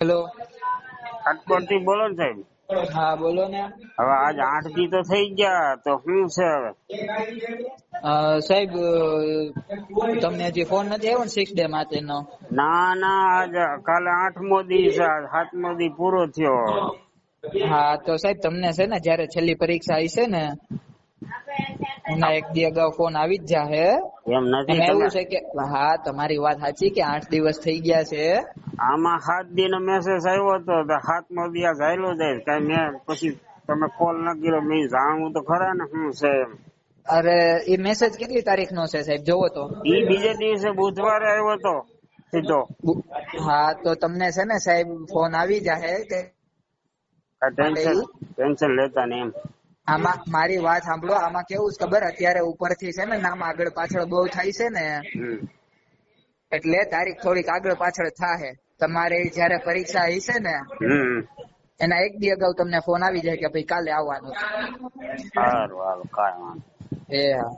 Hello. Rajkot થી બોલો ને સાહેબ. હા બોલો ને. હવે આજ 8 દી તો થઈ ગયા, તો શું છે હવે? સાહેબ તમને હજી ફોન નથી આવ્યો ને 6 ડે માટેનો? ના ના, આજ કાલે 8મો દી છે, 7મો દી પૂરો થયો. હા તો સાહેબ તમને છે ને જયારે છેલ્લી પરીક્ષા આવી છે ને એના 1 દી અગાઉ ફોન આવી જ જાહે. એમ નથી એમાં તમે એવું છે કે હા તમારી વાત સાચી કે 8 દિવસ થઈ ગયા છે. આમાં 7 દી નો મેસેજ આવ્યો હતો, 7મો દી આ ચાલ્યો જાય. કઈ મેં પછી તમે કોલ ન કર્યો, મેં જાણવું તો ખરા ને શું છે એમ. અરે એ મેસેજ કેટલી તારીખ નો છે સાહેબ જોવો તો? ઈ બીજે દિવસે બુધવારે આવ્યો હતો સીધો. હા તો તમને છે ને સાહેબ ફોન આવી જાહે કે ટેન્શન લેતા ને એમ. આમાં મારી વાત સાંભળો, આમાં કેવું છે ખબર, અત્યારે ઉપરથી છે ને નામ આગળ પાછળ બહુ થાય છે ને, એટલે તારીખ થોડીક આગળ પાછળ થાહે. તમારે જયારે પરીક્ષા હશે ને એના 1 દી અગાઉ તમને ફોન આવી જાય કે ભાઈ કાલે આવવાનું. સારું, કાંઈ વાંધો. એ હા.